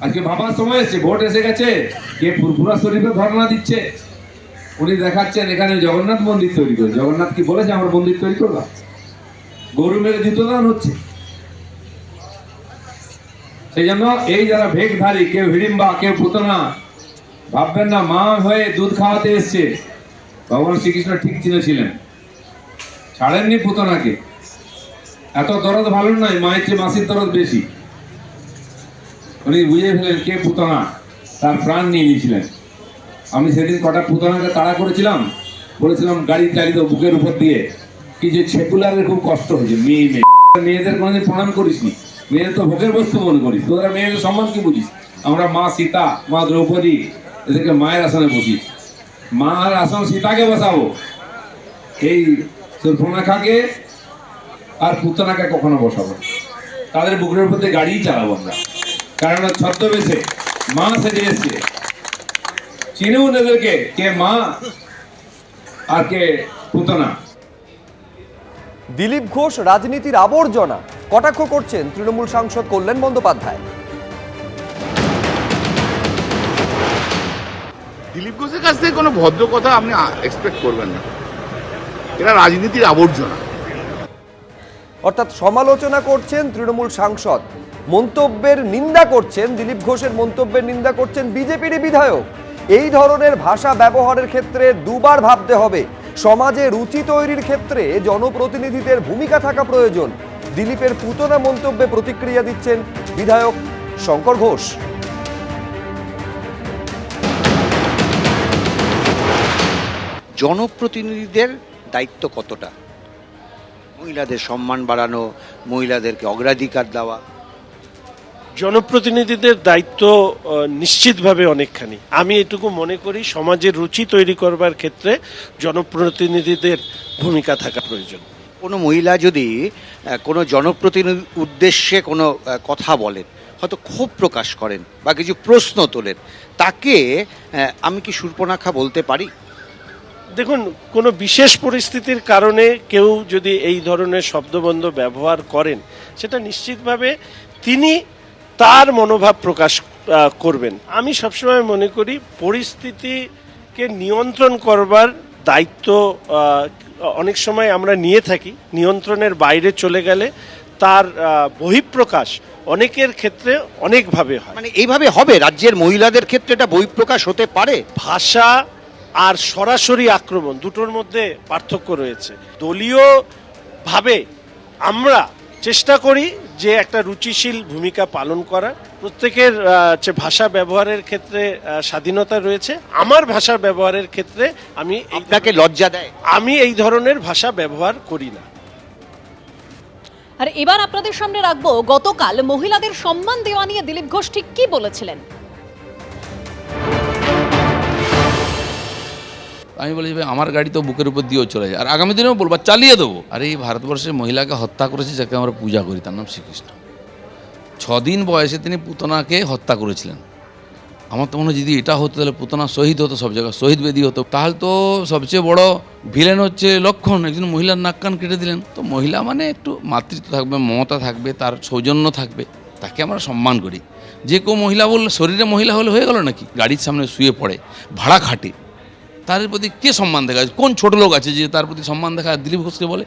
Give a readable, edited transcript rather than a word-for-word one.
আজকে ভাবার সময় এসেছে, ভোট এসে গেছে, কে ফুরফুরা শরীফে ধর্ণা দিচ্ছে, উনি দেখাচ্ছেন এখানে জগন্নাথ মন্দির তৈরি করে। জগন্নাথ কি বলেছে আমার মন্দির তৈরি করবা? গরু মেরে জুতো দান হচ্ছে। সেই জন্য এই যারা ভেকধারী, কেউ হিড়িম্বা, কেউ পুতনা, ভাববেন না মা হয়ে দুধ খাওয়াতে এসছে। ভগবান শ্রীকৃষ্ণ ঠিক চিনেছিলেন, ছাড়েননি পুতনাকে। এত দরদ ভালো নয়, মায়ের চেয়ে মাসির দরদ বেশি। উনি বুঝে ফেলেন কে পুতনা, তার প্রাণ নিয়ে নিয়েছিলেন। আমি সেদিন কটা পুতনাকে তাড়া করেছিলাম, বলেছিলাম গাড়ি চালিত বুকের উপর দিয়ে, কি যে সেকুলারের খুব কষ্ট হয়েছে। মেয়েদের কোনোদিন প্রণাম করিসনি, মেয়েদের তো ভোগের বস্তু মনে করিস। তোরা মেয়েদের সম্মান কি বুঝিস? আমরা মা সীতা, মা দ্রৌপদী, এদেরকে মায়ের আসনে বসি। মার আসন সীতাকে বসাবো, এই সুর্পনখাকে আর পুতনাকে কখনো বসাবো? তাদের বুকের উপর দিয়ে গাড়িই চালাবো আমরা, কারণ ছদ্মবেশে মা সেজে এসছে। চিনুন এদেরকে, কে মা আর কে পুতনা। দিলীপ ঘোষ রাজনীতির আবর্জনা, কটাক্ষ করছেন তৃণমূল সাংসদ কল্যাণ বন্দ্যোপাধ্যায়। দিলীপ ঘোষের কাছ থেকে কোনো ভদ্র কথা আপনি এক্সপেক্ট করবেন না, এরা রাজনীতির আবর্জনা। অর্থাৎ সমালোচনা করছেন তৃণমূল সাংসদ, মন্তব্যের নিন্দা করছেন, দিলীপ ঘোষের মন্তব্যের নিন্দা করছেন বিজেপির বিধায়ক। এই ধরনের ভাষা ব্যবহারের ক্ষেত্রে দুবার ভাবতে হবে। সমাজে রুচি তৈরির ক্ষেত্রে জনপ্রতিনিধিদের ভূমিকা থাকা প্রয়োজন। দিলীপের পুতনা মন্তব্যে প্রতিক্রিয়া দিচ্ছেন বিধায়ক শঙ্কর ঘোষ। জনপ্রতিনিধিদের দায়িত্ব কতটা? মহিলাদের সম্মান বাড়ানো, মহিলাদেরকে অগ্রাধিকার দেওয়া। জনপ্রতিনিধিদের দায়িত্ব নিশ্চিতভাবে অনেকখানি। আমি এটুকু মনে করি সমাজের রুচি তৈরি করবার ক্ষেত্রে জনপ্রতিনিধিদের ভূমিকা থাকা প্রয়োজন। কোনো মহিলা যদি কোনো জনপ্রতিনিধির উদ্দেশ্যে কোনো কথা বলেন, হয়তো ক্ষোভ প্রকাশ করেন বা কিছু প্রশ্ন তোলেন, তাকে আমি কি শূর্পণখা বলতে পারি? দেখুন, কোনো বিশেষ পরিস্থিতির কারণে কেউ যদি এই ধরনের শব্দবন্ধ ব্যবহার করেন, সেটা নিশ্চিতভাবে তিনি তার মনোভাব প্রকাশ করবেন। আমি সবসময় মনে করি পরিস্থিতিকে নিয়ন্ত্রণ করবার দায়িত্ব অনেক সময় আমরা নিয়ে থাকি। নিয়ন্ত্রণের বাইরে চলে গেলে তার বহিঃপ্রকাশ অনেকের ক্ষেত্রে অনেকভাবে হয়। মানে এইভাবে হবে? রাজ্যের মহিলাদের ক্ষেত্রে এটা বহিঃপ্রকাশ হতে পারে? ভাষা আর সরাসরি আক্রমণ দুটোর মধ্যে পার্থক্য রয়েছে। দলীয়ভাবে আমরা চেষ্টা করি যে একটা রুচিশীল ভূমিকা পালন করা। প্রত্যেকের ভাষা ব্যবহারের ক্ষেত্রে স্বাধীনতা রয়েছে। আমার ভাষা ব্যবহারের ক্ষেত্রে আপনাকে লজ্জা দেয়? আমি এই ধরনের ভাষা ব্যবহার করি না। আর এবার আপনাদের সামনে রাখবো গতকাল মহিলাদের সম্মান দেওয়া নিয়ে দিলীপ ঘোষ ঠিক কি বলেছিলেন। আমি বলি যে আমার গাড়ি তো বুকের উপর দিয়েও চলে যায়, আর আগামী দিনেও বলবো চালিয়ে দেবো। আর এই ভারতবর্ষের মহিলাকে হত্যা করেছে যাকে আমরা পূজা করি, তার নাম শ্রীকৃষ্ণ। 6 দিন বয়সে তিনি পুতনাকে হত্যা করেছিলেন। আমার তো মনে হয় যদি এটা হতো তাহলে পুতনা শহীদ হতো, সব জায়গায় শহীদ বেদি হতো। তাহলে তো সবচেয়ে বড় ভিলেন হচ্ছে লক্ষণ, একজন মহিলার নাক কান কেটে দিলেন। তো মহিলা মানে একটু মাতৃত্ব থাকবে, মমতা থাকবে, তার সৌজন্য থাকবে, তাকে আমরা সম্মান করি। যে কেউ মহিলা বললে শরীরে মহিলা হলে হয়ে গেল নাকি? গাড়ির সামনে শুয়ে পড়ে, ভাড়া খাটে, তার প্রতি কে সম্মান দেখায়? কোন ছোট লোক আছে যে তার প্রতি সম্মান দেখায় দিলীপ ঘোষকে বলে?